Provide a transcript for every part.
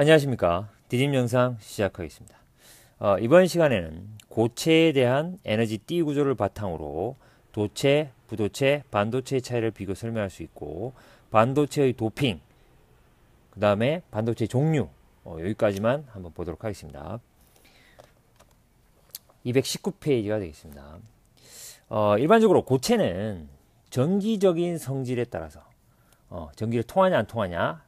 안녕하십니까. 디딤 영상 시작하겠습니다. 이번 시간에는 고체에 대한 에너지 띠 구조를 바탕으로 도체, 부도체, 반도체의 차이를 비교 설명할 수 있고, 반도체의 도핑, 그 다음에 반도체 종류, 여기까지만 한번 보도록 하겠습니다. 219페이지가 되겠습니다. 일반적으로 고체는 전기적인 성질에 따라서 전기를 통하냐 안 통하냐에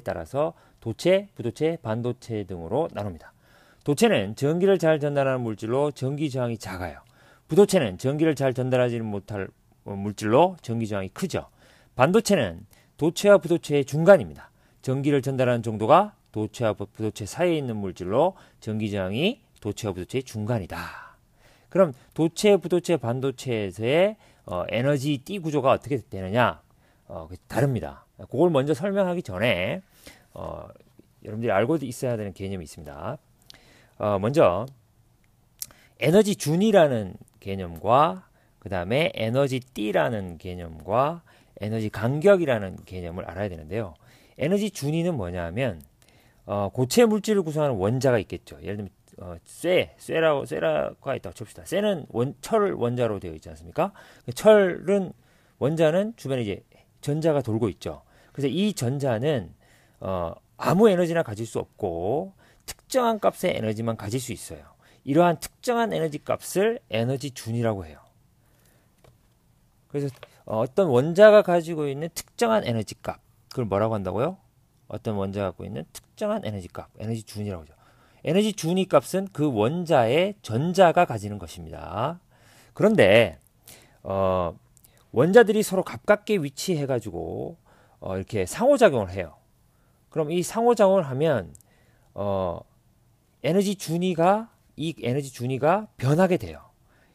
따라서 도체, 부도체, 반도체 등으로 나눕니다. 도체는 전기를 잘 전달하는 물질로 전기 저항이 작아요. 부도체는 전기를 잘 전달하지 못할 물질로 전기 저항이 크죠. 반도체는 도체와 부도체의 중간입니다. 전기를 전달하는 정도가 도체와 부도체 사이에 있는 물질로 전기 저항이 도체와 부도체의 중간이다. 그럼 도체, 부도체, 반도체에서의 에너지 띠 구조가 어떻게 되느냐? 다릅니다. 그걸 먼저 설명하기 전에 여러분들이 알고 있어야 되는 개념이 있습니다. 먼저 에너지 준이라는 개념과 그 다음에 에너지 띠라는 개념과 에너지 간격이라는 개념을 알아야 되는데요. 에너지 준위는 뭐냐면 고체 물질을 구성하는 원자가 있겠죠. 예를 들면 쇠라고 있다고 칩시다. 쇠는 철 원자로 되어 있지 않습니까? 철은 원자는 주변에 이제 전자가 돌고 있죠. 그래서 이 전자는 아무 에너지나 가질 수 없고 특정한 값의 에너지만 가질 수 있어요. 이러한 특정한 에너지 값을 에너지 준이라고 해요. 그래서 어떤 원자가 가지고 있는 특정한 에너지 값, 그걸 뭐라고 한다고요? 어떤 원자가 갖고 있는 특정한 에너지 값, 에너지 준이라고 하죠. 에너지 준위 값은 그 원자의 전자가 가지는 것입니다. 그런데 원자들이 서로 가깝게 위치해 가지고 이렇게 상호작용을 해요. 그럼 이 상호작용을 하면 에너지 준위가 변하게 돼요.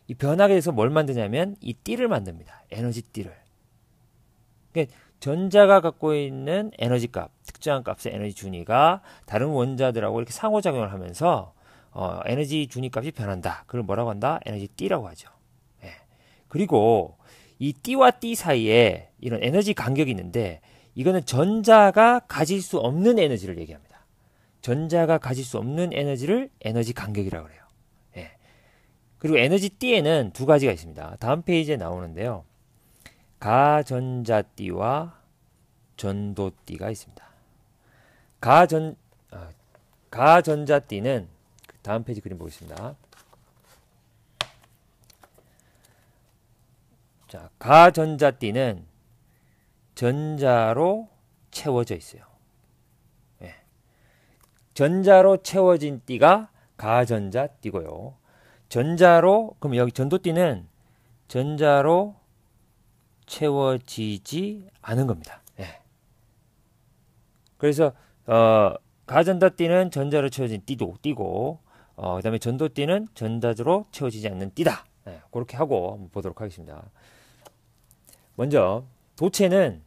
이 변하게 돼서 뭘 만드냐면 이 띠를 만듭니다. 에너지 띠를. 그러니까 전자가 갖고 있는 에너지 값, 특정한 값의 에너지 준위가 다른 원자들하고 이렇게 상호작용을 하면서 에너지 준위 값이 변한다. 그걸 뭐라고 한다? 에너지 띠라고 하죠. 예. 그리고 이 띠와 띠 사이에 이런 에너지 간격이 있는데 이거는 전자가 가질 수 없는 에너지를 얘기합니다. 전자가 가질 수 없는 에너지를 에너지 간격이라고 해요. 예. 그리고 에너지 띠에는 두 가지가 있습니다. 다음 페이지에 나오는데요. 가전자띠와 전도띠가 있습니다. 가전자띠는 다음 페이지 그림 보겠습니다. 자, 가전자띠는 전자로 채워져 있어요. 예. 전자로 채워진 띠가 가전자띠고요. 그럼 여기 전도띠는 전자로 채워지지 않은 겁니다. 예. 그래서 가전자띠는 전자로 채워진 띠고 그 다음에 전도띠는 전자로 채워지지 않는 띠다. 예. 그렇게 하고 한번 보도록 하겠습니다. 먼저 도체는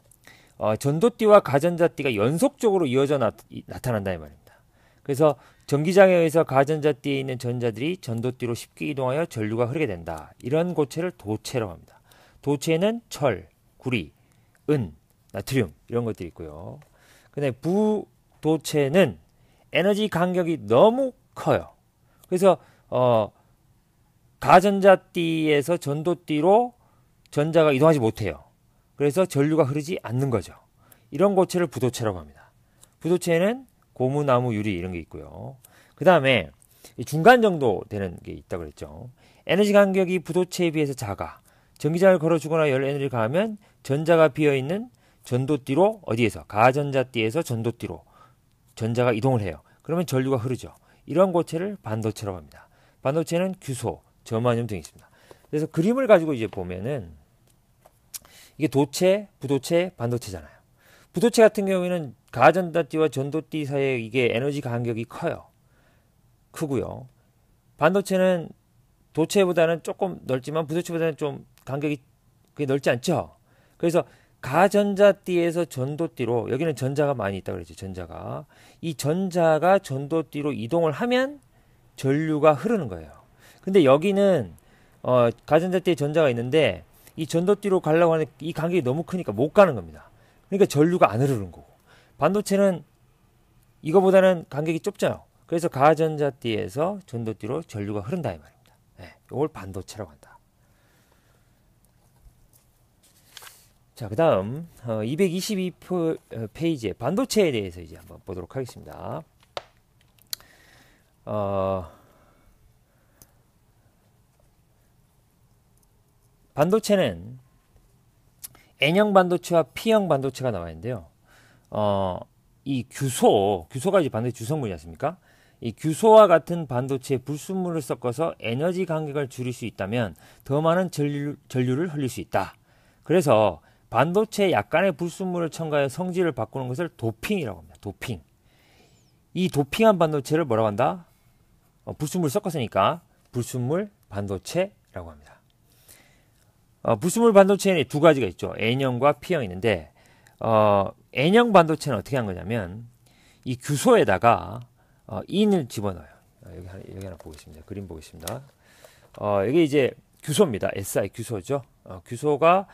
전도띠와 가전자띠가 연속적으로 이어져 나타난다 이 말입니다. 그래서 전기장에 의해서 가전자띠에 있는 전자들이 전도띠로 쉽게 이동하여 전류가 흐르게 된다. 이런 고체를 도체라고 합니다. 도체는 철, 구리, 은, 나트륨 이런 것들이 있고요. 근데 부도체는 에너지 간격이 너무 커요. 그래서 가전자띠에서 전도띠로 전자가 이동하지 못해요. 그래서 전류가 흐르지 않는 거죠. 이런 고체를 부도체라고 합니다. 부도체는 고무, 나무, 유리 이런 게 있고요. 그 다음에 중간 정도 되는 게 있다고 그랬죠. 에너지 간격이 부도체에 비해서 작아. 전기장을 걸어주거나 열 에너지를 가하면 전자가 비어있는 전도띠로 어디에서? 가전자띠에서 전도띠로 전자가 이동을 해요. 그러면 전류가 흐르죠. 이런 고체를 반도체라고 합니다. 반도체는 규소, 저마늄 등이 있습니다. 그래서 그림을 가지고 이제 보면은 이게 도체, 부도체, 반도체잖아요. 부도체 같은 경우에는 가전자띠와 전도띠 사이에 이게 에너지 간격이 크고요. 반도체는 도체보다는 조금 넓지만 부도체보다는 좀 간격이 그게 넓지 않죠. 그래서 가전자띠에서 전도띠로 여기는 전자가 많이 있다고 그랬죠. 전자가 이 전자가 전도띠로 이동을 하면 전류가 흐르는 거예요. 근데 여기는 가전자띠에 전자가 있는데 이 전도띠로 가려고 하는 이 간격이 너무 크니까 못 가는 겁니다. 그러니까 전류가 안 흐르는 거고 반도체는 이거보다는 간격이 좁잖아요. 그래서 가전자띠에서 전도띠로 전류가 흐른다 이 말입니다. 네, 이걸 반도체라고 한다. 자, 그 다음 222페이지의 반도체에 대해서 이제 한번 보도록 하겠습니다. 반도체는 N형 반도체와 P형 반도체가 나와 있는데요. 이 규소가 이제 반도체 주성분이지 않습니까? 이 규소와 같은 반도체에 불순물을 섞어서 에너지 간격을 줄일 수 있다면 더 많은 전류를 흘릴 수 있다. 그래서 반도체에 약간의 불순물을 첨가해 성질을 바꾸는 것을 도핑이라고 합니다. 도핑. 이 도핑한 반도체를 뭐라고 한다? 불순물 섞었으니까 불순물 반도체라고 합니다. 불순물 반도체는 두 가지가 있죠. N형과 P형이 있는데 N형 반도체는 어떻게 한 거냐면 이 규소에다가 인을 집어넣어요. 여기 하나 보겠습니다. 그림 보겠습니다. 이게 이제 규소입니다. SI 규소죠. 규소가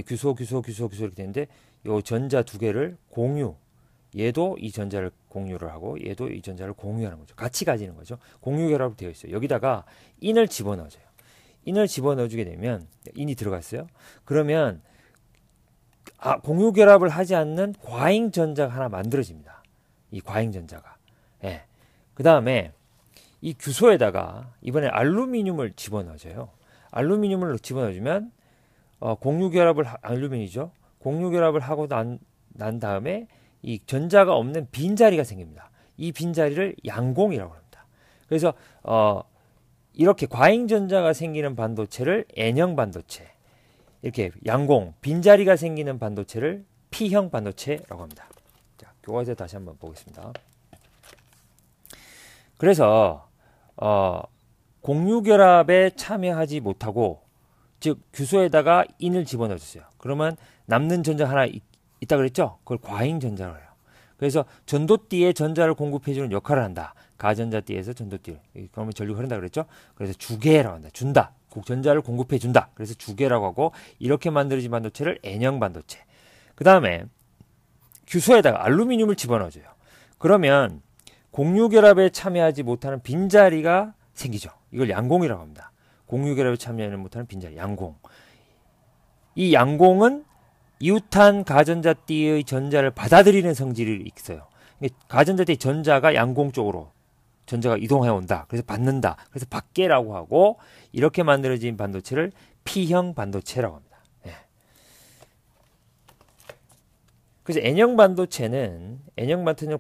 규소 이렇게 되는데 요 전자 두 개를 공유. 얘도 이 전자를 공유를 하고 얘도 이 전자를 공유하는 거죠. 같이 가지는 거죠. 공유 결합이 되어 있어요. 여기다가 인을 집어넣어줘요. 인을 집어넣어주게 되면 인이 들어갔어요. 그러면 공유 결합을 하지 않는 과잉 전자가 하나 만들어집니다. 이 과잉 전자가. 예. 그 다음에 이 규소에다가 이번에 알루미늄을 집어넣어줘요. 알루미늄을 집어넣어주면 공유 결합을 알루미늄이죠. 공유 결합을 하고 난 다음에 이 전자가 없는 빈자리가 생깁니다. 이 빈자리를 양공이라고 합니다. 그래서 이렇게 과잉 전자가 생기는 반도체를 N형 반도체, 이렇게 양공, 빈자리가 생기는 반도체를 P형 반도체라고 합니다. 자, 교과서 다시 한번 보겠습니다. 그래서 공유 결합에 참여하지 못하고, 즉 규소에다가 인을 집어넣어 주세요. 그러면 남는 전자 하나 있다 그랬죠? 그걸 과잉 전자라고 해요. 그래서 전도띠에 전자를 공급해주는 역할을 한다. 가전자띠에서 전도띠. 그러면 전류가 흐른다 그랬죠? 그래서 주계라고 한다. 준다. 전자를 공급해준다. 그래서 주계라고 하고, 이렇게 만들어진 반도체를 N형 반도체. 그 다음에 규소에다가 알루미늄을 집어넣어줘요. 그러면 공유결합에 참여하지 못하는 빈자리가 생기죠. 이걸 양공이라고 합니다. 공유결합에 참여하지 못하는 빈자리, 양공. 이 양공은 이웃한 가전자띠의 전자를 받아들이는 성질이 있어요. 가전자띠의 전자가 양공 쪽으로 전자가 이동해 온다. 그래서 받는다. 그래서 받게라고 하고, 이렇게 만들어진 반도체를 P형 반도체라고 합니다. 예. 그래서 N형 반도체는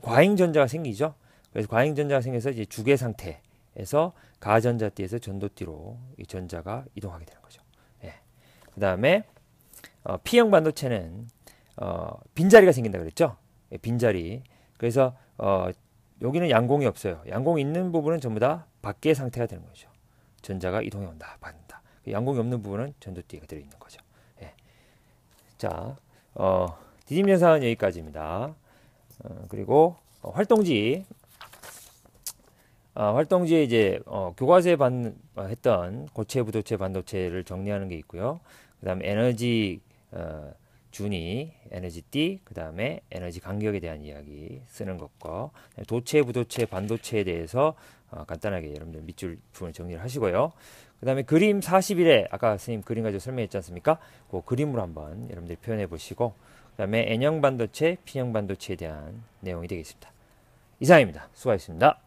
과잉 전자가 생기죠. 그래서 과잉 전자가 생겨서 이제 주계 상태에서 가전자띠에서 전도띠로 이 전자가 이동하게 되는 거죠. 예. 그 다음에 P형 반도체는 빈자리가 생긴다 그랬죠. 예, 빈자리. 그래서 여기는 양공이 없어요. 양공이 있는 부분은 전부 다 밖의 상태가 되는 거죠. 전자가 이동해 온다, 받는다. 양공이 없는 부분은 전도띠가 들어있는 거죠. 예. 자, 디딤 현상은 여기까지입니다. 그리고 활동지에 이제 교과서에 했던 고체, 부도체, 반도체를 정리하는 게 있고요. 그 다음에 에너지 준위, 에너지 띠, 그 다음에 에너지 간격에 대한 이야기 쓰는 것과 도체, 부도체, 반도체에 대해서 간단하게 여러분들 밑줄 부분 정리를 하시고요. 그 다음에 그림 41에 아까 선생님 그림 가지고 설명했지 않습니까? 그 그림으로 한번 여러분들 표현해 보시고, 그 다음에 N형 반도체, P형 반도체에 대한 내용이 되겠습니다. 이상입니다. 수고하셨습니다.